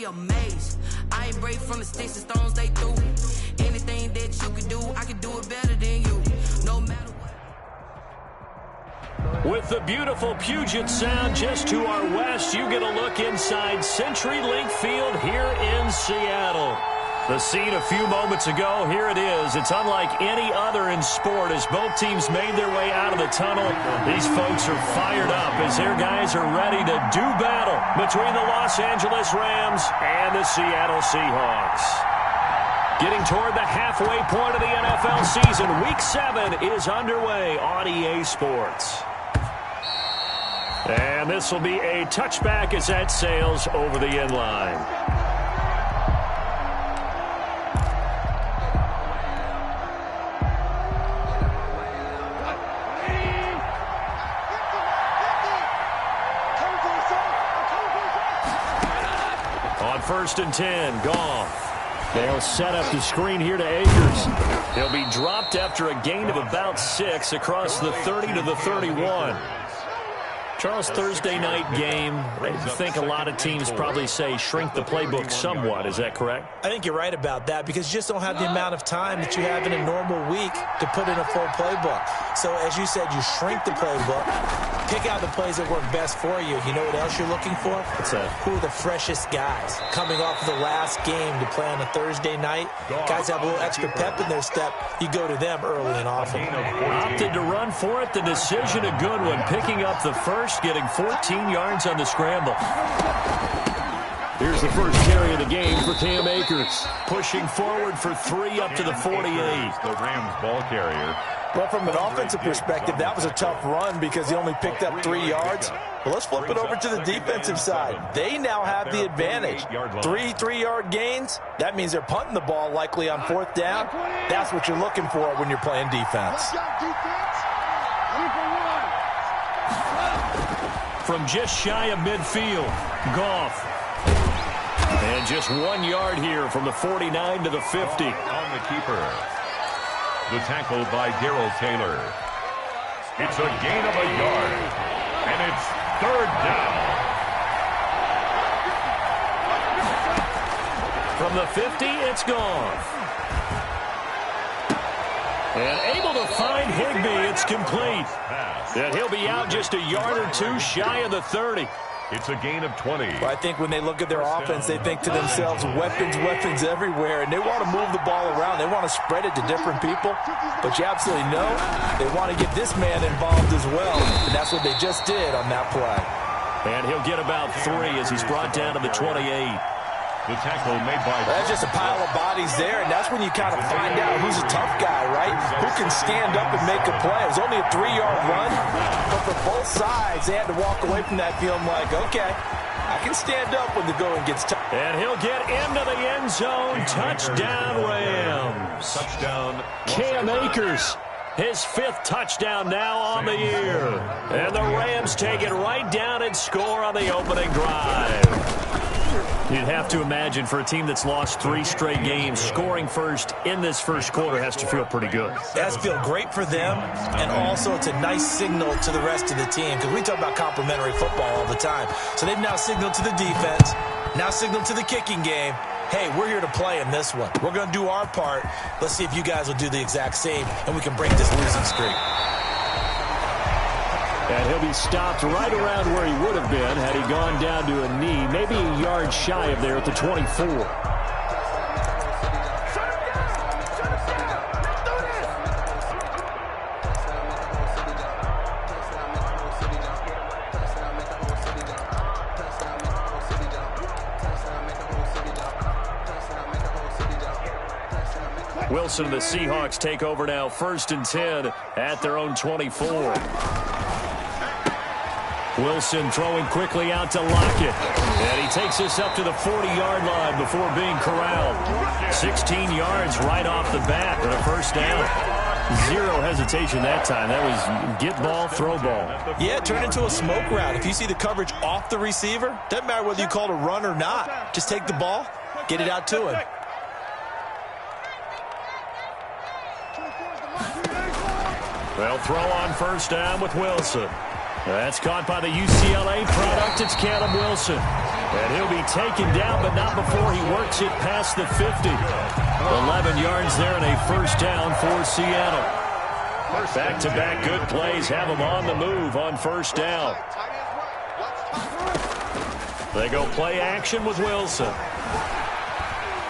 Amazed. I ain't break from the sticks and stones they threw. Anything that you could do, I could do it better than you. No matter what. With the beautiful Puget Sound just to our west, you get a look inside CenturyLink Field here in Seattle. The scene a few moments ago, here it is. It's unlike any other in sport as both teams made their way out of the tunnel. These folks are fired up as their guys are ready to do battle between the Los Angeles Rams and the Seattle Seahawks. Getting toward the halfway point of the NFL season, Week 7 is underway on EA Sports. And this will be a touchback as that sails over the end line. On 1st and 10, Goff. They'll set up the screen here to Akers. He'll be dropped after a gain of about 6 across the 30 to the 31. Charles, Thursday night game, I think a lot of teams probably say shrink the playbook somewhat. Is that correct? I think you're right about that because you just don't have the amount of time that you have in a normal week to put in a full playbook. So, as you said, you shrink the playbook, pick out the plays that work best for you. You know what else you're looking for? What's that? Who are the freshest guys coming off of the last game to play on a Thursday night? Guys have a little extra pep in their step. You go to them early and often. Opted to run for it. The decision a good one. Picking up the first, getting 14 yards on the scramble. Here's the first carry of the game for Cam Akers. Pushing forward for 3 up to the 48. The Rams ball carrier. Well, from an offensive perspective, that was a tough run because he only picked up 3 yards. Well, let's flip it over to the defensive side. They now have the advantage. 3 3-yard gains. That means they're punting the ball likely on 4th down. That's what you're looking for when you're playing defense. From just shy of midfield, Goff. And just 1 yard here from the 49 to the 50. On the keeper. The tackle by Darrell Taylor. It's a gain of a yard. And it's 3rd down. From the 50, it's Goff. And able to find Higbee. It's complete. And he'll be out just a yard or 2 shy of the 30. It's a gain of 20. Well, I think when they look at their offense, they think to themselves, weapons everywhere, and they want to move the ball around. They want to spread it to different people, but you absolutely know they want to get this man involved as well, and that's what they just did on that play. And he'll get about 3 as he's brought down to the 28. The tackle made by... That's just a pile of bodies there, and that's when you kind of find out who's a tough guy, right? Who can stand up and make a play. It was only a 3-yard run, but for both sides, they had to walk away from that feeling like, okay, I can stand up when the going gets tough. And he'll get into the end zone. Touchdown, Rams. Touchdown. Cam Akers. His 5th touchdown now on the year. And the Rams take it right down and score on the opening drive. You'd have to imagine for a team that's lost 3 straight games, scoring first in this first quarter has to feel pretty good. It has to feel great for them, and also it's a nice signal to the rest of the team because we talk about complimentary football all the time. So they've now signaled to the defense, now signaled to the kicking game, hey, we're here to play in this one. We're going to do our part. Let's see if you guys will do the exact same, and we can break this losing streak. And he'll be stopped right around where he would have been had he gone down to a knee, maybe a yard shy of there at the 24. Wilson and the Seahawks take over now, 1st and 10 at their own 24. Wilson throwing quickly out to Lockett. And he takes us up to the 40-yard line before being corralled. 16 yards right off the bat and a 1st down. 0 hesitation that time. That was get ball, throw ball. Yeah, turn into a smoke route. If you see the coverage off the receiver, doesn't matter whether you call it a run or not. Just take the ball, get it out to him. Well, throw on 1st down with Wilson. That's caught by the UCLA product. It's Caleb Wilson. And he'll be taken down, but not before he works it past the 50. 11 yards there and a first down for Seattle. Back-to-back good plays have them on the move on first down. They go play action with Wilson.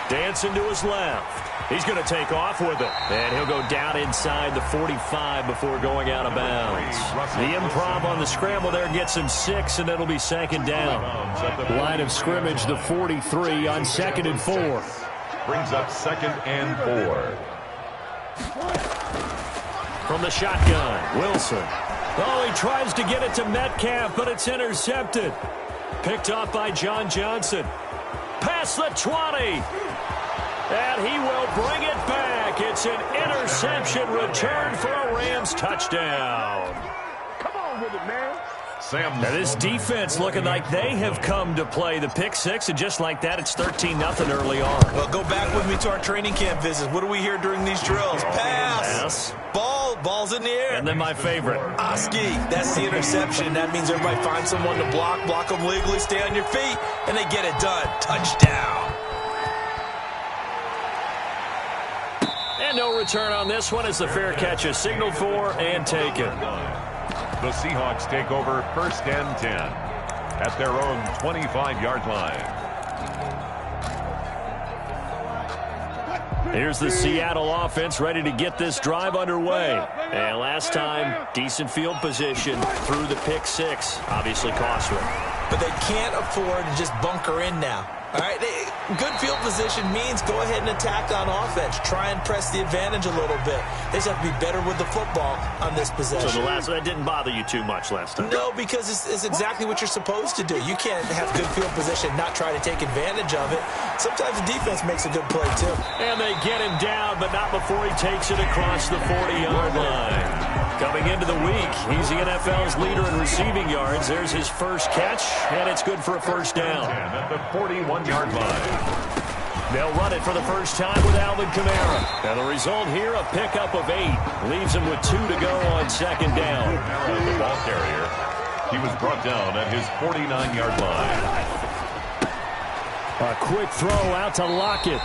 Dancing to his left. He's going to take off with it. And he'll go down inside the 45 before going out of bounds. The improv on the scramble there gets him 6, and it'll be second down. Line of scrimmage, the 43 on 2nd and 4. Brings up 2nd and 4. From the shotgun, Wilson. Oh, he tries to get it to Metcalf, but it's intercepted. Picked off by John Johnson. Past the 20. And he will bring it back. It's an interception return for a Rams touchdown. Come on with it, man. Sam. Now this defense looking like they have come to play. The pick 6, and just like that, it's 13-0 early on. Well, go back with me to our training camp visits. What do we hear during these drills? Pass. Ball's in the air. And then my favorite. Oski, that's the interception. That means everybody finds someone to block them legally, stay on your feet, and they get it done. Touchdown. And no return on this one as the fair catch is signaled for and taken. The Seahawks take over 1st and 10 at their own 25-yard line. Here's the Seattle offense ready to get this drive underway. And last time, decent field position through the pick 6. Obviously costly. But they can't afford to just bunker in now. All right, good field position means go ahead and attack on offense. Try and press the advantage a little bit. They just have to be better with the football on this possession. So that didn't bother you too much last time? No, because it's exactly what you're supposed to do. You can't have good field position, not try to take advantage of it. Sometimes the defense makes a good play, too. And they get him down, but not before he takes it across the 40-yard line. Coming into the week, he's the NFL's leader in receiving yards. There's his first catch, and it's good for a first down. At the 41-yard line. They'll run it for the first time with Alvin Kamara. And the result here, a pickup of 8. Leaves him with 2 to go on second down. The ball carrier. He was brought down at his 49-yard line. A quick throw out to Lockett.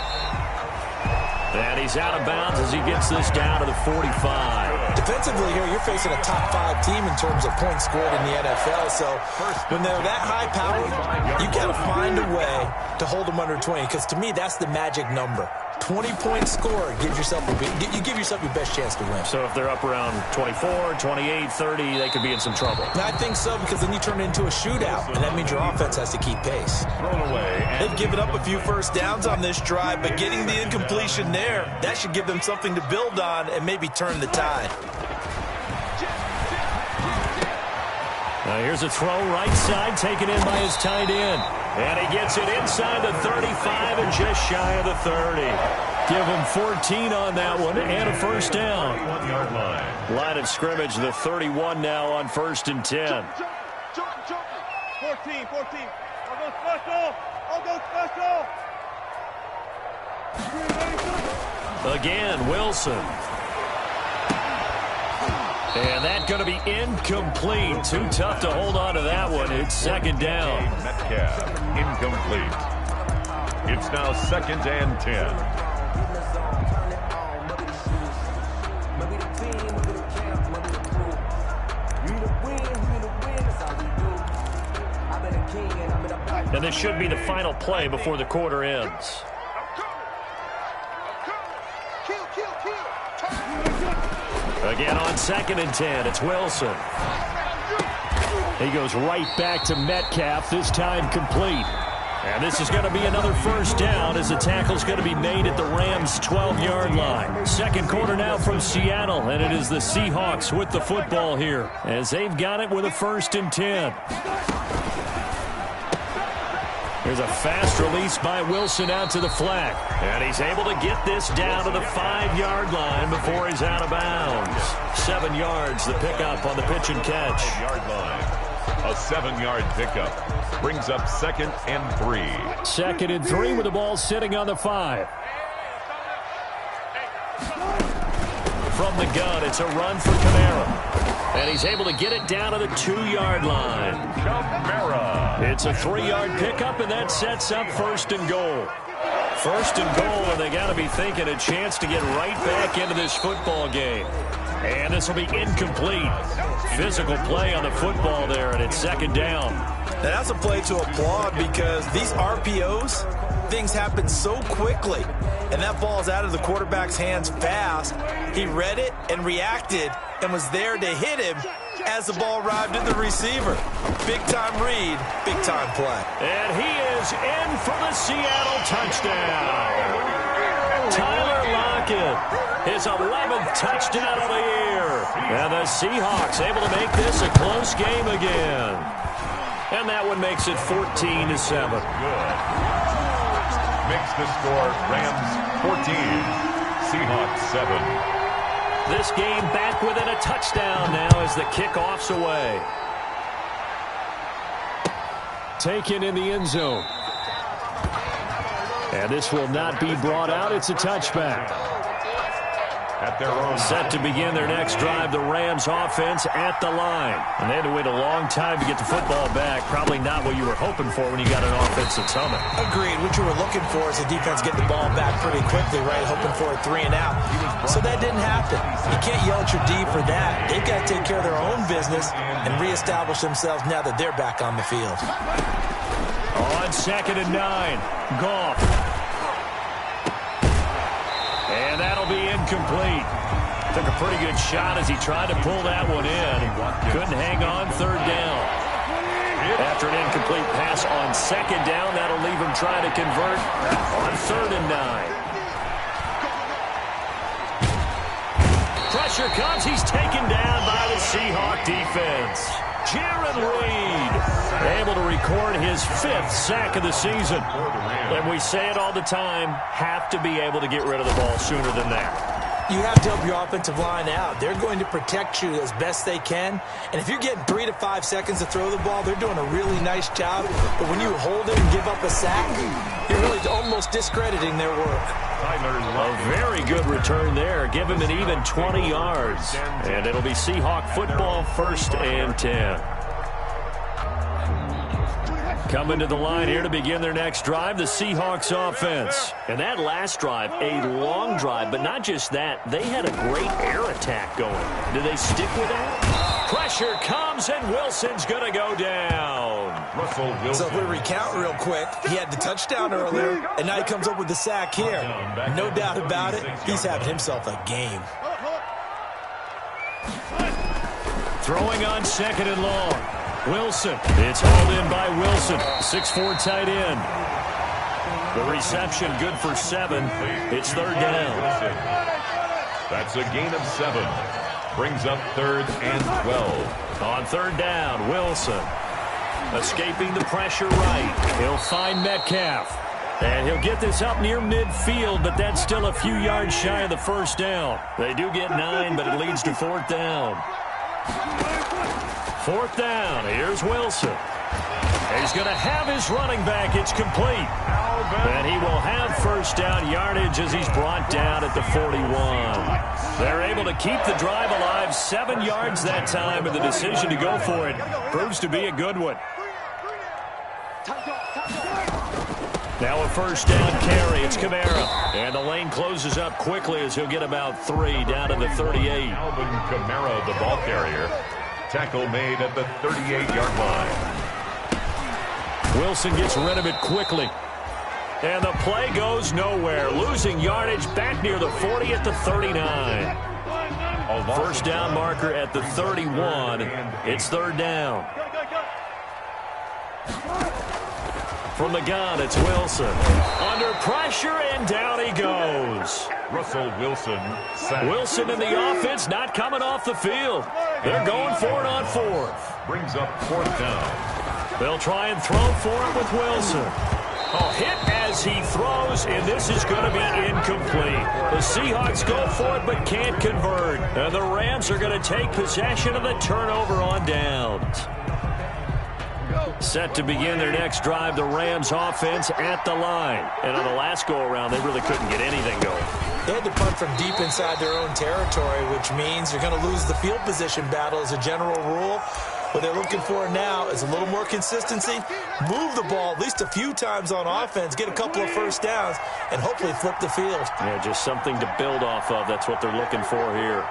And he's out of bounds as he gets this down to the 45. Defensively here, you're facing a top 5 team in terms of points scored in the NFL. So when they're that high-powered, you got to find a way to hold them under 20. Because to me, that's the magic number. 20-point score gives yourself you give yourself your best chance to win. So if they're up around 24, 28, 30, they could be in some trouble. I think so, because then you turn it into a shootout, and that means your offense has to keep pace. Thrown away. They've given up a few first downs on this drive, but getting the incompletion there, that should give them something to build on and maybe turn the tide. Now here's a throw right side, taken in by his tight end. And he gets it inside the 35 and just shy of the 30. Give him 14 on that one and a first down. 41-yard line. Line of scrimmage, the 31 now on 1st and 10. 14. I'll go special. Again, Wilson. And that's going to be incomplete. Too tough to hold on to that one. It's second down. Metcalf, incomplete. It's now 2nd and 10. And this should be the final play before the quarter ends. Again on 2nd and 10, it's Wilson. He goes right back to Metcalf, this time complete. And this is going to be another first down as the tackle's going to be made at the Rams' 12-yard line. Second quarter now from Seattle, and it is the Seahawks with the football here as they've got it with a 1st and 10. There's a fast release by Wilson out to the flat. And he's able to get this down to the 5-yard line before he's out of bounds. 7 yards, the pickup on the pitch and catch. 5-yard line. A 7-yard pickup. Brings up 2nd and 3. 2nd and 3 with the ball sitting on the 5. From the gun, it's a run for Kamara. And he's able to get it down to the 2-yard line. Kamara. It's a 3-yard pickup, and that sets up 1st and goal. 1st and goal, and they got to be thinking a chance to get right back into this football game. And this will be incomplete. Physical play on the football there, and it's 2nd down. Now, that's a play to applaud because these RPOs, things happen so quickly. And that ball's out of the quarterback's hands fast. He read it and reacted and was there to hit him as the ball arrived at the receiver. Big-time read, big-time play. And he is in for the Seattle touchdown. Tyler Lockett, his 11th touchdown of the year. And the Seahawks able to make this a close game again. And that one makes it 14-7. Good. Makes the score Rams 14, Seahawks 7. This game back within a touchdown now as the kickoff's away. Taken in the end zone. And this will not be brought out. It's a touchback. At their own. Set to begin their next drive, the Rams offense at the line. And they had to wait a long time to get the football back. Probably not what you were hoping for when you got an offense that's humming. Agreed. What you were looking for is the defense getting the ball back pretty quickly, right? Hoping for a 3 and out. So that didn't happen. You can't yell at your D for that. They've got to take care of their own business and reestablish themselves now that they're back on the field. On 2nd and 9, Goff. And that'll be incomplete. Took a pretty good shot as he tried to pull that one in. Couldn't hang on 3rd down. After an incomplete pass on 2nd down, that'll leave him trying to convert on 3rd and 9. Pressure comes. He's taken down by the Seahawk defense. Jaron Reed able to record his 5th sack of the season. And we say it all the time, have to be able to get rid of the ball sooner than that. You have to help your offensive line out. They're going to protect you as best they can. And if you're getting 3 to 5 seconds to throw the ball, they're doing a really nice job. But when you hold it and give up a sack, you're really almost discrediting their work. A very good return there. Give him an even 20 yards. And it'll be Seahawk football, 1st and 10. Coming to the line here to begin their next drive, the Seahawks offense. And that last drive, a long drive, but not just that. They had a great air attack going. Do they stick with that? Pressure comes, and Wilson's going to go down. Russell Wilson. So if we recount real quick, he had the touchdown earlier, and now he comes up with the sack here. No doubt about it, he's having himself a game. Throwing on 2nd and long. Wilson. It's hauled in by Wilson. 6'4" tight end. The reception good for 7. It's 3rd down. That's a gain of 7. Brings up 3rd and 12. On 3rd down, Wilson. Escaping the pressure right. He'll find Metcalf. And he'll get this up near midfield, but that's still a few yards shy of the 1st down. They do get 9, but it leads to 4th down. 4th down. Here's Wilson. He's going to have his running back. It's complete. And he will have 1st down yardage as he's brought down at the 41. They're able to keep the drive alive. 7 yards that time, and the decision to go for it proves to be a good one. Now a 1st down carry. It's Kamara. And the lane closes up quickly as he'll get about 3 down to the 38. Alvin Kamara, the ball carrier. Tackle made at the 38-yard line. Wilson gets rid of it quickly. And the play goes nowhere. Losing yardage back near the 40 at the 39. 1st down marker at the 31. It's 3rd down. From the gun, it's Wilson. Under pressure, and down he goes. Russell Wilson. Sack. Wilson and the offense not coming off the field. They're going for it on 4th. Brings up 4th down. They'll try and throw for it with Wilson. Oh, hit as he throws, and this is going to be incomplete. The Seahawks go for it but can't convert. And the Rams are going to take possession of the turnover on downs. Set to begin their next drive, the Rams offense at the line. And on the last go-around, they really couldn't get anything going. They had to punt from deep inside their own territory, which means you're going to lose the field position battle as a general rule. What they're looking for now is a little more consistency, move the ball at least a few times on offense, get a couple of first downs, and hopefully flip the field. Yeah, just something to build off of. That's what they're looking for here.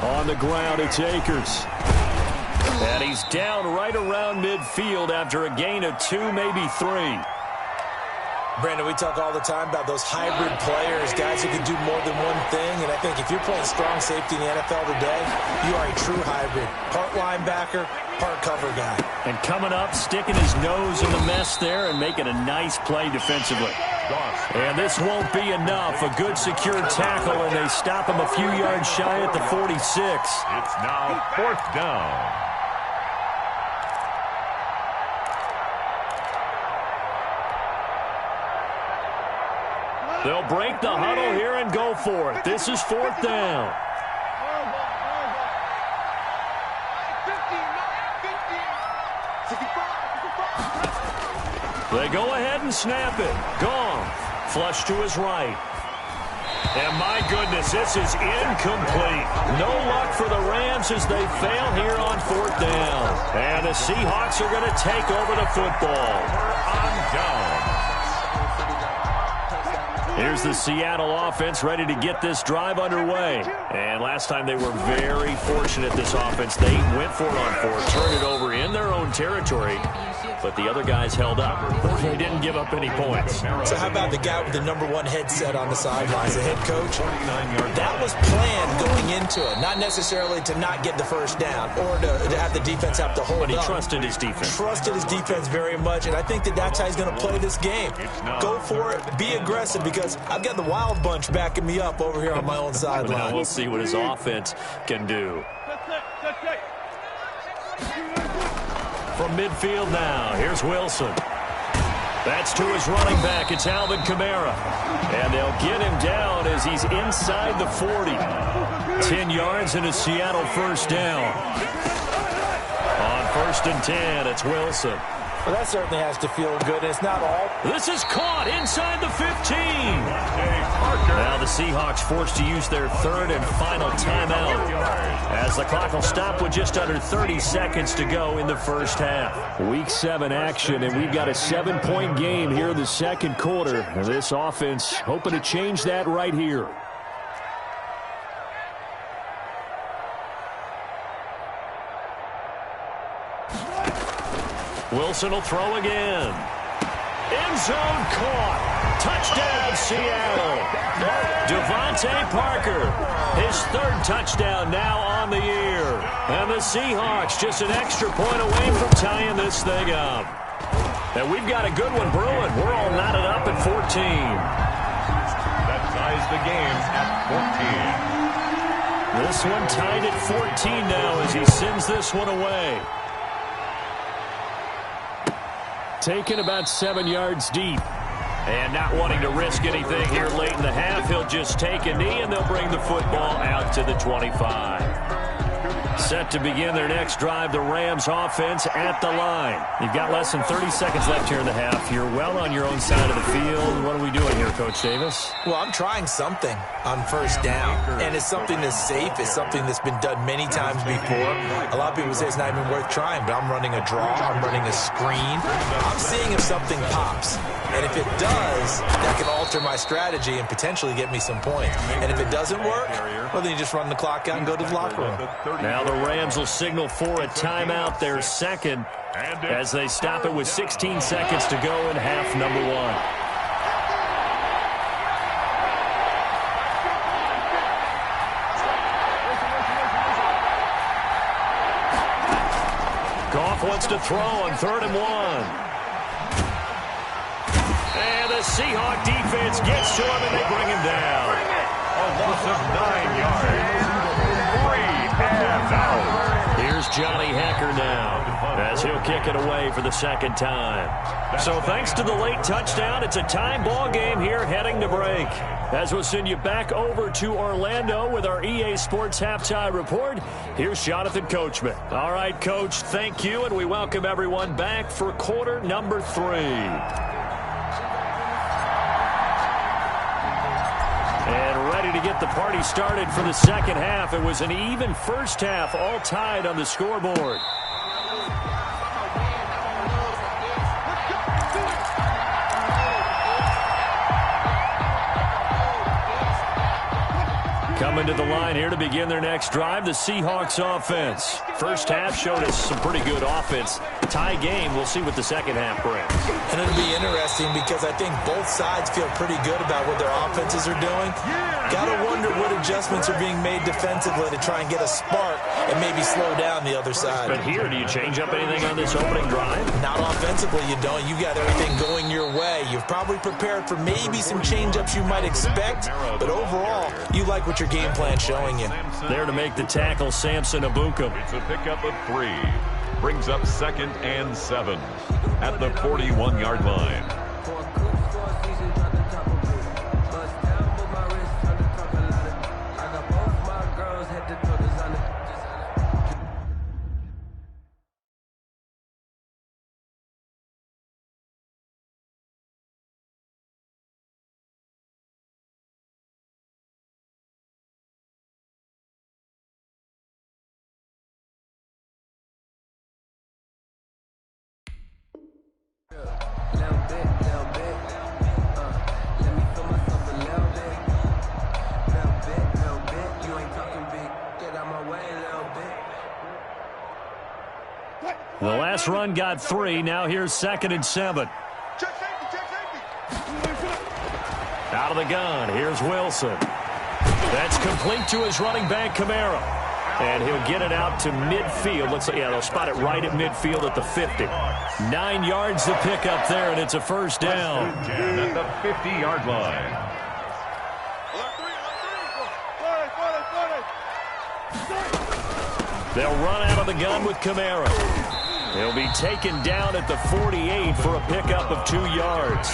On the ground, it's Akers. And he's down right around midfield after a gain of 2, maybe 3. Brandon, we talk all the time about those hybrid players, guys who can do more than one thing. And I think if you're playing strong safety in the NFL today, you are a true hybrid. Part linebacker, part cover guy. And coming up, sticking his nose in the mess there and making a nice play defensively. And this won't be enough. A good secure tackle, and they stop him a few yards shy at the 46. It's now 4th down. They'll break the huddle here and go for it. This is 4th down. They go ahead and snap it. Gone. Flush to his right. And my goodness, this is incomplete. No luck for the Rams as they fail here on 4th down. And the Seahawks are going to take over the football. On down. Here's the Seattle offense ready to get this drive underway. And last time they were very fortunate, this offense. They went for it on 4th, turned it over in their own territory, but the other guys held up. They didn't give up any points. So how about the guy with the #1 headset on the sidelines, the head coach? That was planned going into it, not necessarily to not get the first down or to have the defense have to hold up. But he trusted his defense. Trusted his defense very much, and I think that's how he's going to play this game. Go for it, be aggressive, because I've got the Wild Bunch backing me up over here on my own sideline. Now we'll see what his offense can do. From midfield now, here's Wilson. That's to his running back. It's Alvin Kamara. And they'll get him down as he's inside the 40. 10 yards and a Seattle first down. On 1st and 10, it's Wilson. Well, that certainly has to feel good. It's not all. This is caught inside the 15. Now the Seahawks forced to use their 3rd and final timeout, as the clock will stop with just under 30 seconds to go in the first half. Week 7 action, and we've got a 7-point game here in the second quarter. And this offense hoping to change that right here. Wilson will throw again. End zone caught. Touchdown, Seattle. Devontae Parker, his 3rd touchdown now on the year. And the Seahawks just an extra point away from tying this thing up. And we've got a good one brewing. We're all knotted up at 14. That ties the game at 14. This one tied at 14 now as he sends this one away. Taken about 7 yards deep. And not wanting to risk anything here late in the half, he'll just take a knee and they'll bring the football out to the 25. Set to begin their next drive, the Rams offense at the line. You've got less than 30 seconds left here in the half. You're well on your own side of the field. What are we doing here, Coach Davis? Well, I'm trying something on 1st down, and it's something that's safe. It's something that's been done many times before. A lot of people say it's not even worth trying, but I'm running a draw. I'm running a screen. I'm seeing if something pops. And if it does, that can alter my strategy and potentially get me some points. And if it doesn't work, well, then you just run the clock out and go to the locker room. Now the Rams will signal for a timeout, their second, as they stop it with 16 seconds to go in half number 1. Goff wants to throw on 3rd and 1. And the Seahawk defense gets to him, and they bring him down. A loss of 9 yards. 3 and out. Here's Johnny Hacker now, as he'll kick it away for the 2nd time. So thanks to the late touchdown, it's a tie ball game here heading to break. As we'll send you back over to Orlando with our EA Sports Halftime Report, here's Jonathan Coachman. All right, Coach, thank you, and we welcome everyone back for quarter number 3. And ready to get the party started for the second half. It was an even first half, all tied on the scoreboard. Coming to the line here to begin their next drive, the Seahawks offense. First half showed us some pretty good offense. Tie game, we'll see what the second half brings. And it'll be interesting because I think both sides feel pretty good about what their offenses are doing. Gotta wonder what adjustments are being made defensively to try and get a spark and maybe slow down the other side. But here, do you change up anything on this opening drive? Not offensively, you don't. You got everything going your way. You've probably prepared for maybe some change-ups you might expect, but overall, you like what your game plan showing you. There to make the tackle, Samson Abukum. It's a pickup of 3. Brings up 2nd and 7 at the 41-yard line. The last run got 3. Now here's 2nd and 7. Out of the gun. Here's Wilson. That's complete to his running back, Kamara. And he'll get it out to midfield. Let's see. Yeah, they'll spot it right at midfield at the 50. 9 yards to pick up there, and it's a first down. At the 50-yard line. They'll run out of the gun with Kamara. He'll be taken down at the 48 for a pickup of 2 yards.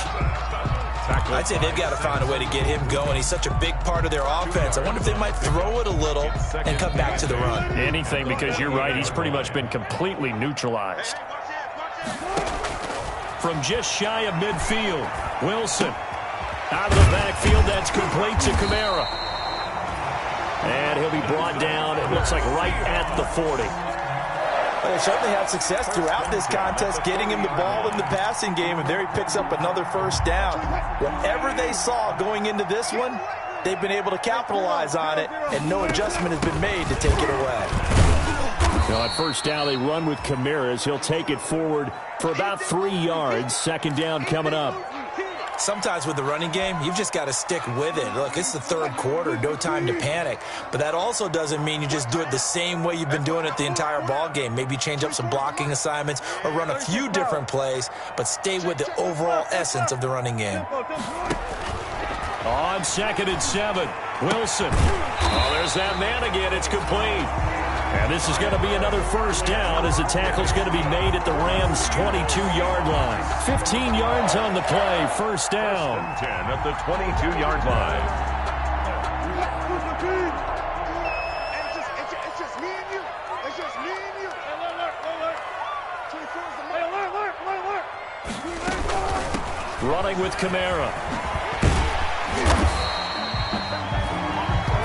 I'd say they've got to find a way to get him going. He's such a big part of their offense. I wonder if they might throw it a little and come back to the run. Anything, because you're right, he's pretty much been completely neutralized. From just shy of midfield, Wilson. Out of the backfield, that's complete to Kamara. And he'll be brought down, it looks like right at the 40. Well, they certainly have success throughout this contest getting him the ball in the passing game, and there he picks up another first down. Whatever they saw going into this one, they've been able to capitalize on it, and no adjustment has been made to take it away. Now at first down, they run with Kamara as he'll take it forward for about 3 yards. 2nd down coming up. Sometimes with the running game, you've just got to stick with it. Look, it's the 3rd quarter, no time to panic. But that also doesn't mean you just do it the same way you've been doing it the entire ball game. Maybe change up some blocking assignments or run a few different plays, but stay with the overall essence of the running game. On 2nd and 7, Wilson. Oh, there's that man again. It's complete. And this is going to be another first down as the tackle's going to be made at the Rams' 22-yard line. 15 yards on the play, first down. 10 at the 22-yard line. It's just me and you. It's just me and you. Running with Kamara.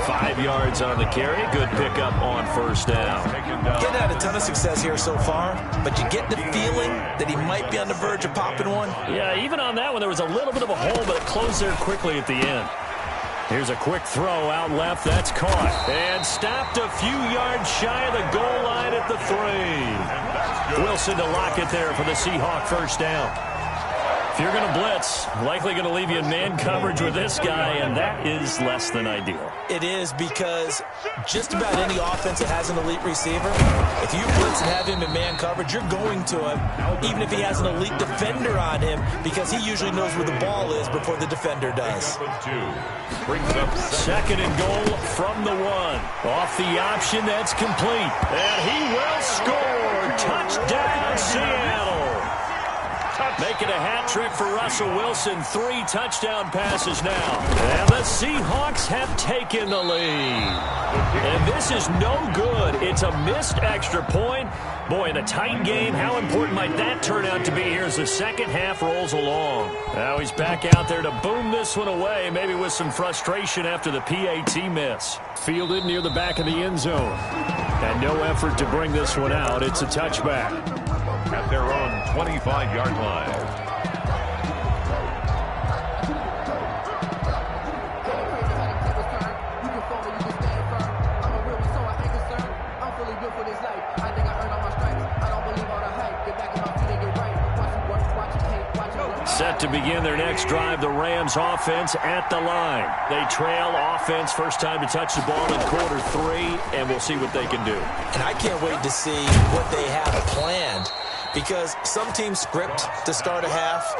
5 yards on the carry. Good pickup on first down. Getting had a ton of success here so far, but you get the feeling that he might be on the verge of popping one. Yeah, even on that one, there was a little bit of a hole, but it closed there quickly at the end. Here's a quick throw out left. That's caught. And stopped a few yards shy of the goal line at the 3. Wilson to lock it there for the Seahawk first down. If you're going to blitz, likely going to leave you in man coverage with this guy, and that is less than ideal. It is, because just about any offense that has an elite receiver, if you blitz and have him in man coverage, you're going to him, even if he has an elite defender on him, because he usually knows where the ball is before the defender does. 2nd and goal from the 1. Off the option, that's complete. And he will score. Touchdown, Seattle. Make it a hat trick for Russell Wilson. 3 touchdown passes now. And the Seahawks have taken the lead. And this is no good. It's a missed extra point. Boy, in a tight game, how important might that turn out to be here as the second half rolls along? Now he's back out there to boom this one away, maybe with some frustration after the PAT miss. Fielded near the back of the end zone. And no effort to bring this one out. It's a touchback. At their own 25-yard line. Set to begin their next drive, the Rams offense at the line. They trail offense, first time to touch the ball in quarter 3, and we'll see what they can do. And I can't wait to see what they have planned, because some teams script to start a half.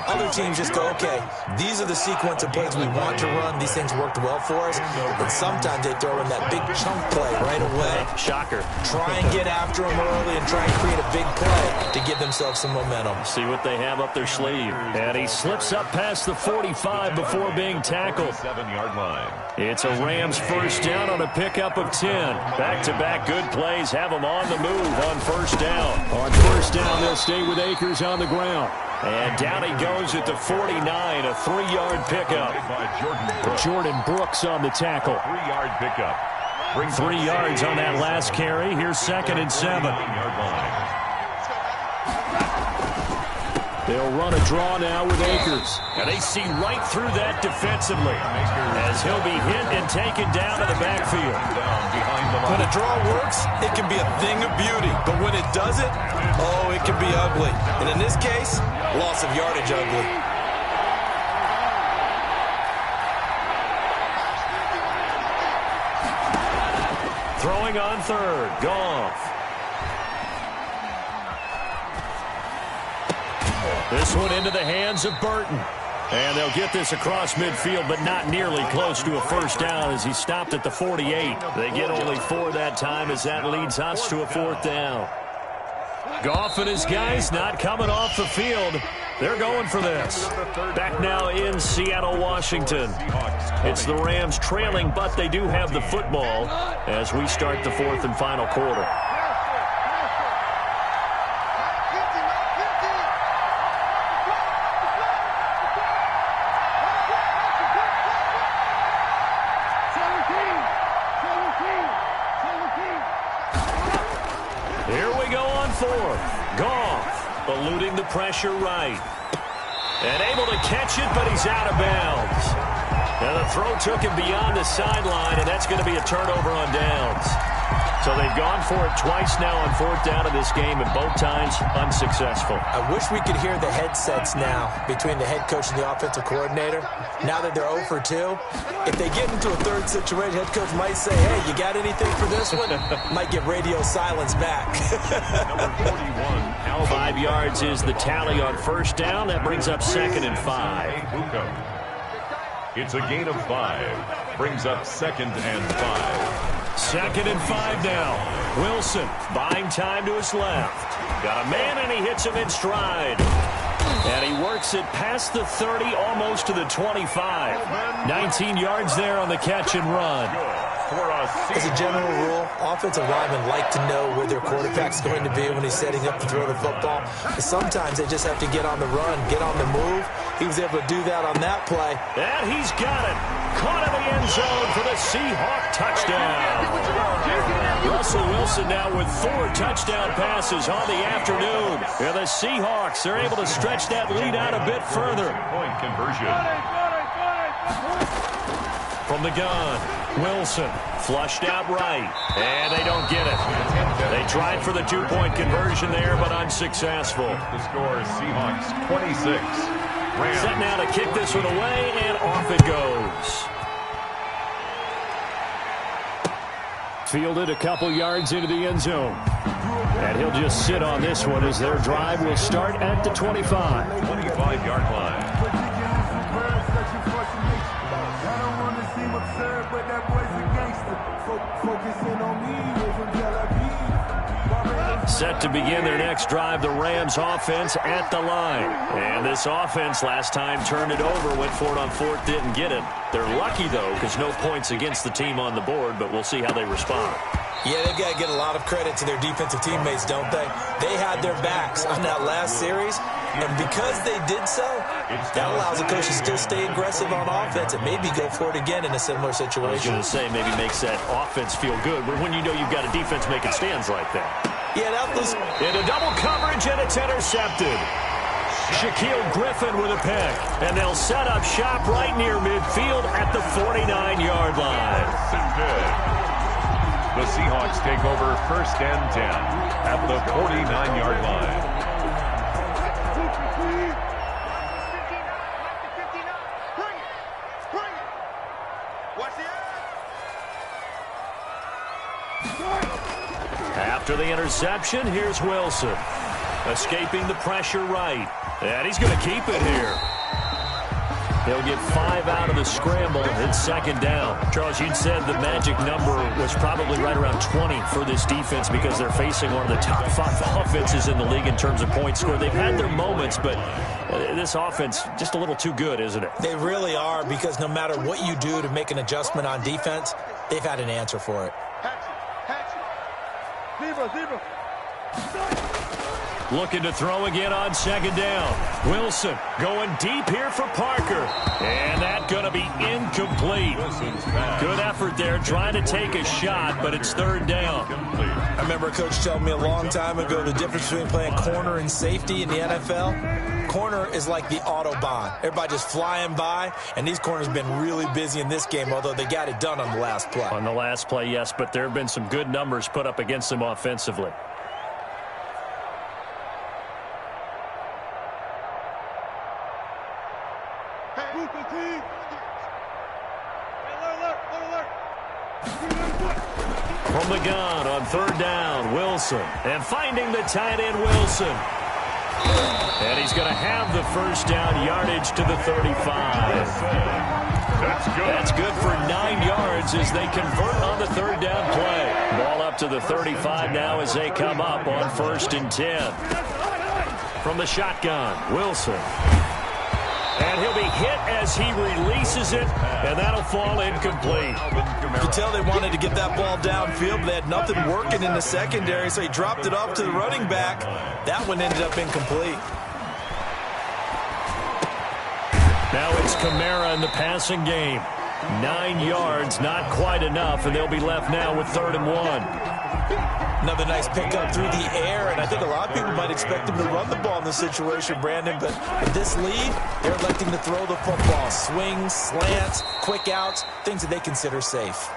Other teams just go, okay, these are the sequence of plays we want to run. These things worked well for us. And sometimes they throw in that big chunk play right away. Shocker. Try and get after them early and try and create a big play to give themselves some momentum. See what they have up their sleeve. And he slips up past the 45 before being tackled. 7-yard line. It's a Rams first down on a pickup of 10. Back-to-back good plays have them on the move on first down. On first down, they'll stay with Akers on the ground. And down he goes at the 49, a 3-yard pickup. By Jordan Brooks on the tackle. 3-yard pickup. 3 yards on that last carry. Here's 2nd and 7. They'll run a draw now with Akers. And they see right through that defensively as he'll be hit and taken down to the backfield. When a draw works, it can be a thing of beauty. But when it doesn't, oh, it can be ugly. And in this case, loss of yardage ugly. Throwing on third, Goff. This one into the hands of Burton. And they'll get this across midfield, but not nearly close to a first down as he stopped at the 48. They get only 4 that time as that leads us to a 4th down. Goff and his guys not coming off the field. They're going for this. Back now in Seattle, Washington. It's the Rams trailing, but they do have the football as we start the 4th and final quarter. Here we go on 4th. Goff eluding the pressure right. And able to catch it, but he's out of bounds. Now the throw took him beyond the sideline, and that's going to be a turnover on downs. So they've gone for it twice now on 4th down in this game, and both times unsuccessful. I wish we could hear the headsets now between the head coach and the offensive coordinator. Now that they're 0 for 2, if they get into a third situation, head coach might say, hey, you got anything for this one? Might get radio silence back. Number 41, 5 yards is the tally on first down. That brings up 2nd and 5. It's a gain of 5. Brings up 2nd and 5. 2nd and 5 now. Wilson buying time to his left. Got a man, and he hits him in stride. And he works it past the 30, almost to the 25. 19 yards there on the catch and run. As a general rule, offensive linemen like to know where their quarterback's going to be when he's setting up to throw the football. But sometimes they just have to get on the run, get on the move. He was able to do that on that play. And he's got it. Caught in the end zone for the Seahawk touchdown. Russell Wilson now with 4 touchdown passes on the afternoon. And the Seahawks are able to stretch that lead out a bit further. Point conversion. From the gun, Wilson flushed out right, and they don't get it. They tried for the 2-point conversion there, but unsuccessful. The score is Seahawks 26. Rams. Set now to kick this one away, and off it goes. Fielded a couple yards into the end zone. And he'll just sit on this one as their drive will start at the 25. 25-yard line. Set to begin their next drive, the Rams offense at the line. And this offense last time turned it over, went for it on fourth, didn't get it. They're lucky, though, because no points against the team on the board, but we'll see how they respond. Yeah, they've got to get a lot of credit to their defensive teammates, don't they? They had their backs on that last series, and because they did so, that allows the coach to still stay aggressive on offense and maybe go for it again in a similar situation. I was going to say, maybe makes that offense feel good, but when you know you've got a defense making stands like that. Yeah, that was... Into double coverage, and it's intercepted. Shaquille Griffin with a pick, and they'll set up shop right near midfield at the 49-yard line. The Seahawks take over 1st and 10 at the 49-yard line. After the interception, here's Wilson. Escaping the pressure right. And he's going to keep it here. He'll get 5 out of the scramble. It's 2nd down. Charles, you'd said the magic number was probably right around 20 for this defense because they're facing one of the top 5 offenses in the league in terms of points scored. They've had their moments, but this offense just a little too good, isn't it? They really are, because no matter what you do to make an adjustment on defense, they've had an answer for it. Zebra. Looking to throw again on 2nd down. Wilson going deep here for Parker. And that's going to be incomplete. Good effort there, trying to take a shot, but it's 3rd down. I remember a coach telling me a long time ago the difference between playing corner and safety in the NFL. Corner is like the Autobahn. Everybody just flying by, and these corners have been really busy in this game, although they got it done on the last play. On the last play, yes, but there have been some good numbers put up against them offensively. From the gun on 3rd down, Wilson. And finding the tight end, Wilson. And he's going to have the 1st down yardage to the 35. That's good for 9 yards as they convert on the 3rd down play. Ball up to the 35 now as they come up on 1st and 10. From the shotgun, Wilson. And he'll be hit as he releases it, and that'll fall incomplete. You could tell they wanted to get that ball downfield, but they had nothing working in the secondary, so he dropped it off to the running back. That one ended up incomplete. Now it's Kamara in the passing game. 9 yards, not quite enough, and they'll be left now with 3rd and 1. Another nice pickup through the air, and I think a lot of people might expect him to run the ball in this situation, Brandon, but with this lead, they're electing to throw the football. Swings, slants, quick outs, things that they consider safe.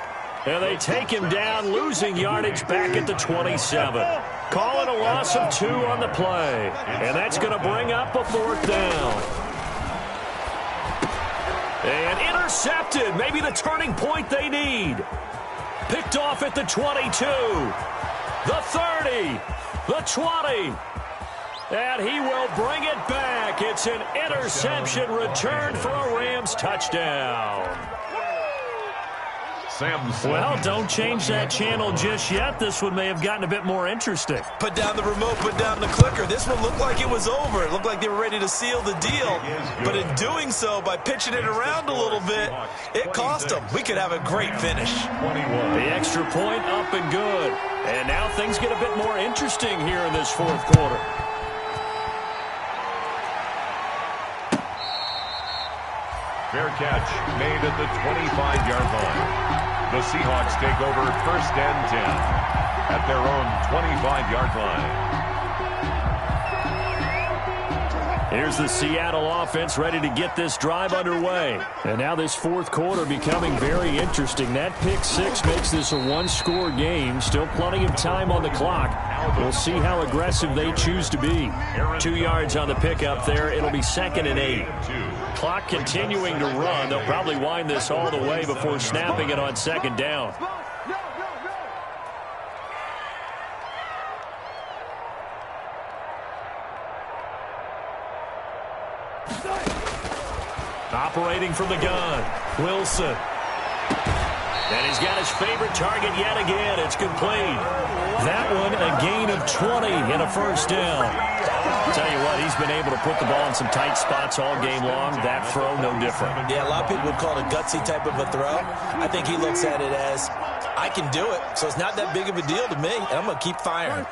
And they take him down, losing yardage back at the 27. Call it a loss of 2 on the play, and that's going to bring up a 4th down. And intercepted, maybe the turning point they need. Picked off at the 22. The 30, the 20, and he will bring it back. It's an interception return for a Rams touchdown. Well, don't change that channel just yet. This one may have gotten a bit more interesting. Put down the remote, put down the clicker. This one looked like it was over. It looked like they were ready to seal the deal. But in doing so, by pitching it around a little bit, it cost them. We could have a great finish. The extra point up and good. And now things get a bit more interesting here in this 4th quarter. Fair catch made at the 25-yard line. The Seahawks take over 1st and 10 at their own 25-yard line. Here's the Seattle offense ready to get this drive underway. And now this 4th quarter becoming very interesting. That pick 6 makes this a 1-score game. Still plenty of time on the clock. We'll see how aggressive they choose to be. 2 yards on the pickup there. It'll be 2nd and 8. Clock continuing to run. They'll probably wind this all the way before snapping it on 2nd down. Operating from the gun, Wilson. And he's got his favorite target yet again. It's complete. That one, a gain of 20 and a first down. Tell you what, he's been able to put the ball in some tight spots all game long. That throw, no different. Yeah, a lot of people would call it a gutsy type of a throw. I think he looks at it as, I can do it, so it's not that big of a deal to me, and I'm going to keep firing.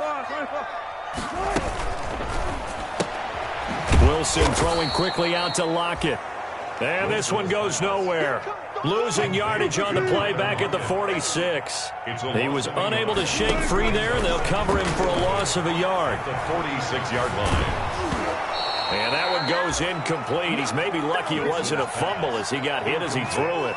Wilson throwing quickly out to Lockett. And this one goes nowhere. Losing yardage on the play back at the 46. He was unable to shake free there, and they'll cover him for a loss of a yard. The 46-yard line. And that one goes incomplete. He's maybe lucky it wasn't a fumble as he got hit as he threw it.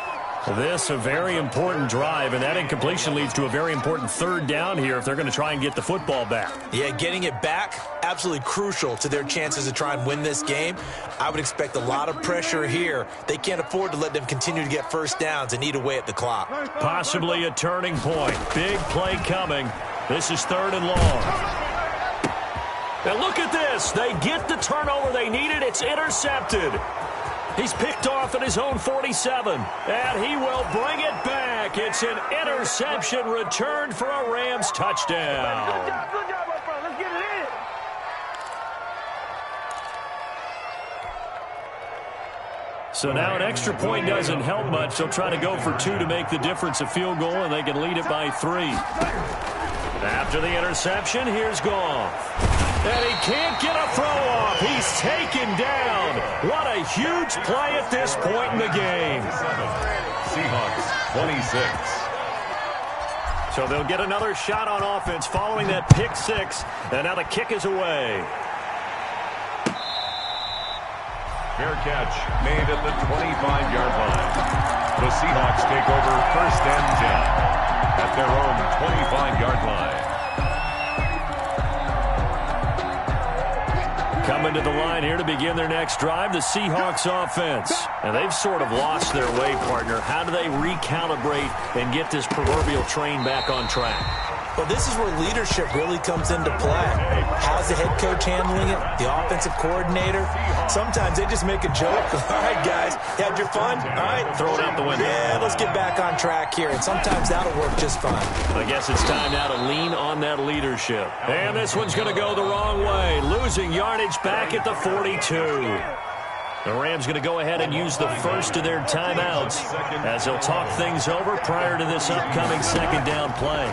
This a very important drive, and that incompletion leads to a very important third down here if they're going to try and get the football back. Yeah, getting it back, absolutely crucial to their chances to try and win this game. I would expect a lot of pressure here. They can't afford to let them continue to get first downs and eat away at the clock. Possibly a turning point. Big play coming. This is 3rd and long. And look at this. They get the turnover they needed. It's intercepted. He's picked off at his own 47, and he will bring it back. It's an interception returned for a Rams touchdown. Good job, my friend. Let's get it in. So now an extra point doesn't help much. They'll try to go for 2 to make the difference a field goal, and they can lead it by 3. After the interception, here's Goff. And he can't get a throw off. He's taken down. What a huge play at this point in the game. Seahawks 26. So they'll get another shot on offense following that pick 6. And now the kick is away. Fair catch made at the 25-yard line. The Seahawks take over 1st and 10 at their own 25-yard line. Coming to the line here to begin their next drive, the Seahawks offense. And they've sort of lost their way, partner. How do they recalibrate and get this proverbial train back on track? Well, this is where leadership really comes into play. How's the head coach handling it? The offensive coordinator? Sometimes they just make a joke. All right, guys, you had your fun? All right, Throw it out the window. Yeah, let's get back on track here. And sometimes that'll work just fine. I guess it's time now to lean on that leadership. And this one's going to go the wrong way. Losing yardage back at the 42. The Rams going to go ahead and use the first of their timeouts as they'll talk things over prior to this upcoming 2nd down play.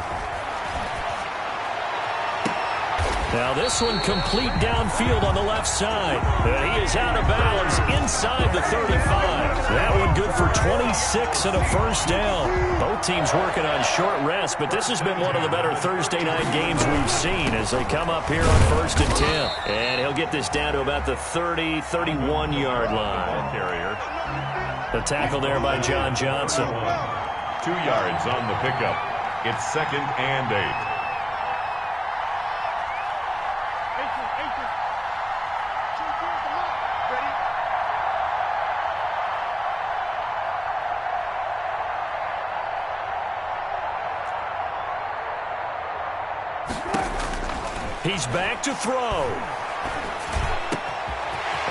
Now this one complete downfield on the left side. And he is out of bounds inside the 35. That one good for 26 and a first down. Both teams working on short rest, but this has been one of the better Thursday night games we've seen as they come up here on 1st and 10. And he'll get this down to about the 30, 31-yard line. Carrier. The tackle there by John Johnson. 2 yards on the pickup. It's 2nd and 8. He's back to throw.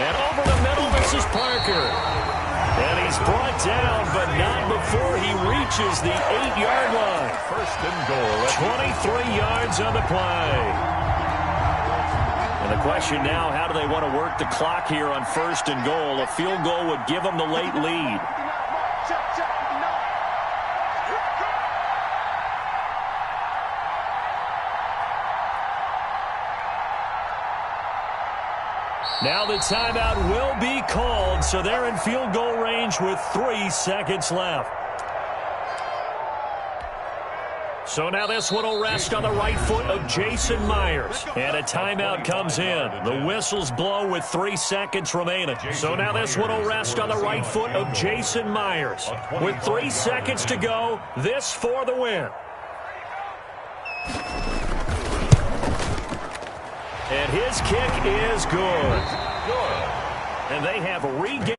And over the middle, this is Parker. And he's brought down, but not before he reaches the 8-yard line. 1st and goal. 23 yards on the play. And the question now, how do they want to work the clock here on 1st and goal? A field goal would give them the late lead. Now the timeout will be called, so they're in field goal range with 3 seconds left. So now this one will rest on the right foot of Jason Myers. And a timeout comes in. The whistles blow with 3 seconds remaining. So now this one will rest on the right foot of Jason Myers. With 3 seconds to go, this for the win. And his kick is good. And they have regained.